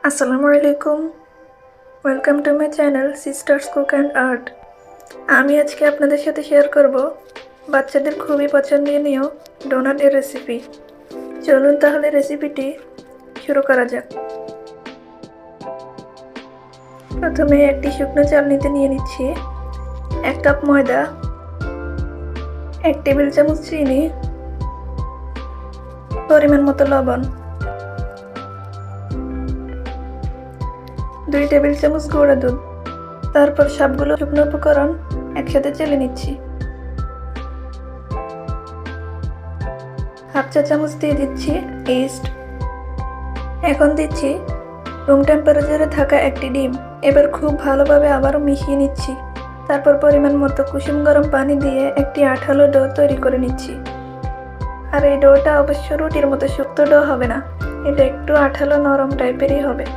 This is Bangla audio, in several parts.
আসসালামু আলাইকুম। Welcome to my channel sisters cook and art. আমি আজকে আপনাদের সাথে শেয়ার করব বাচ্চাদের খুবই পছন্দনীয় ডোনাটের রেসিপি। চলুন তাহলে রেসিপিটি শুরু করা যাক। প্রথমে একটি শুকনো চালনিতে নিয়ে নিচ্ছি 1 কাপ ময়দা, 1 টেবিল চামচ চিনি, পরিমাণ মতো লবণ, 2 টেবিল চামচ গুঁড়া দুধ। তারপর সবগুলো শুকনো উপকরণ একসাথে চেলে নিচ্ছি। 1/2 চা চামচ দিয়ে দিচ্ছি ইস্ট। এখন দিচ্ছি রুম টেম্পারেচারে থাকা একটি ডিম। এবার খুব ভালোভাবে আবারও মিশিয়ে নিচ্ছি। তারপর পরিমাণ মতো কুসুম গরম পানি দিয়ে একটি আঠালো ডো তৈরি করে নিচ্ছি। আর এই ডোটা অবশ্য রুটির মতো শক্ত ডো হবে না, এটা একটু আঠালো নরম টাইপেরই হবে।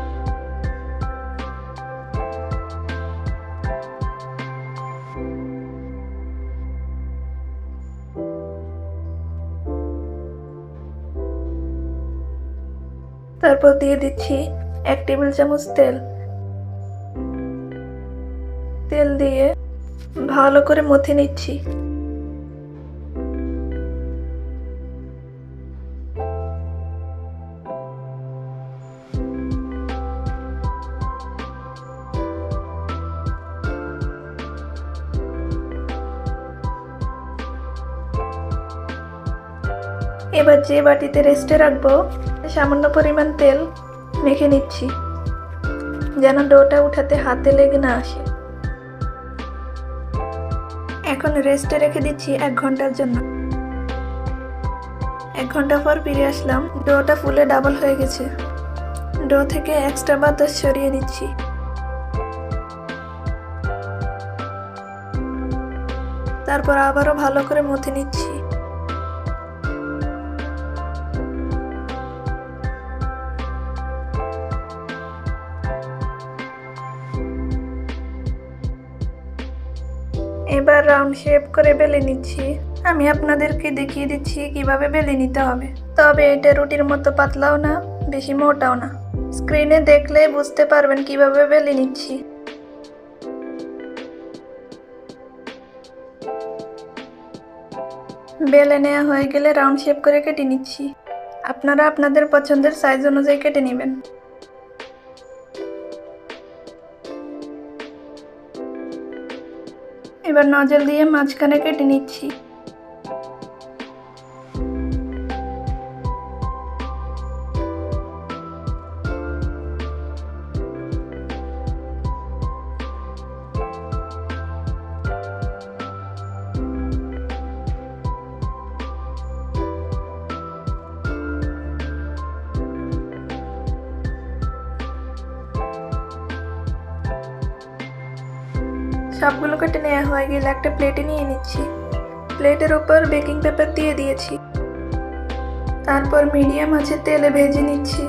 তারপর দিয়ে দিচ্ছি 1 টেবিল চামচ তেল। তেল দিয়ে ভালো করে মথে নিচ্ছি। এবার যে বাটিতে রেস্টে রাখবো সামান্য পরিমাণ তেল মেখে নিচ্ছি, যেন ডোটা উঠাতে হাতে লেগে না আসে। এখন রেস্টে রেখে দিচ্ছি 1 ঘন্টার জন্য। 1 ঘন্টা পর ফিরে আসলাম। ডোটা ফুলে ডাবল হয়ে গেছে। ডো থেকে এক্সট্রা বাতাস সরিয়ে নিচ্ছি। তারপর আবারও ভালো করে মথে নিচ্ছি। এবার রাউন্ড শেপ করে বেলে নিচ্ছি। আমি আপনাদেরকে দেখিয়ে দিচ্ছি কিভাবে বেলে নিতে হবে। তবে এটা রুটির মতো পাতলাও না, বেশি মোটাও না। স্ক্রিনে দেখলে বুঝতে পারবেন কিভাবে বেলে নিচ্ছি। বেলে নেওয়া হয়ে গেলে রাউন্ড শেপ করে কেটে নিচ্ছি। আপনারা আপনাদের পছন্দের সাইজ অনুযায়ী কেটে নেবেন। এবার নজল দিয়ে মাঝখানে কেটে নিচ্ছি। সবগুলো কেটে নেওয়া হয়ে গেলে একটা প্লেটে নিয়ে নিচ্ছি। প্লেটের উপর বেকিং পেপার দিয়ে দিয়েছি। তারপর মিডিয়াম আঁচে তেলে ভেজে নিচ্ছি।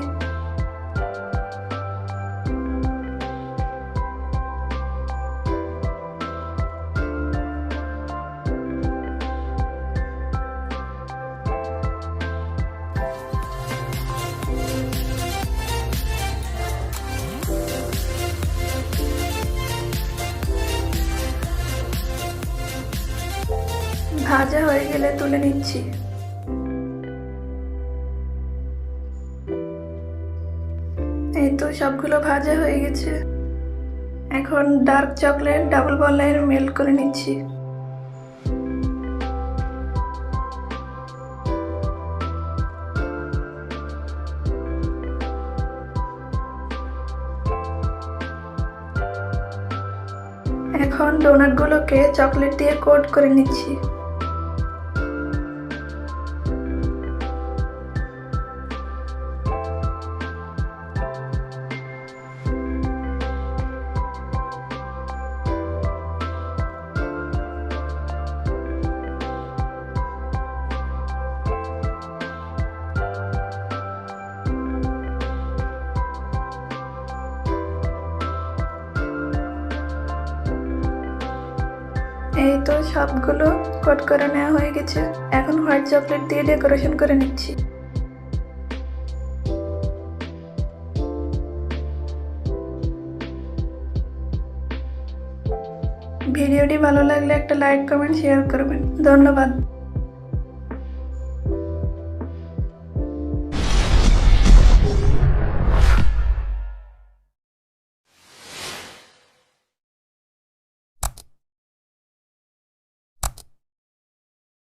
ভাজা হয়ে গেলে তুলে নিচ্ছি। এই তো সবগুলো ভাজা হয়ে গেছে। এখন ডার্ক চকলেট ডাবল বলের মেল্ট করে নিচ্ছি। এখন ডোনাটগুলোকে চকলেট দিয়ে কোট করে নিচ্ছি। এই তো সবগুলো কোট করে নেওয়া হয়ে গেছে। এখন হোয়াইট চকলেট দিয়ে ডেকোরেশন করে নিচ্ছি। ভিডিওটি ভালো লাগলে একটা লাইক, কমেন্ট, শেয়ার করবেন। ধন্যবাদ।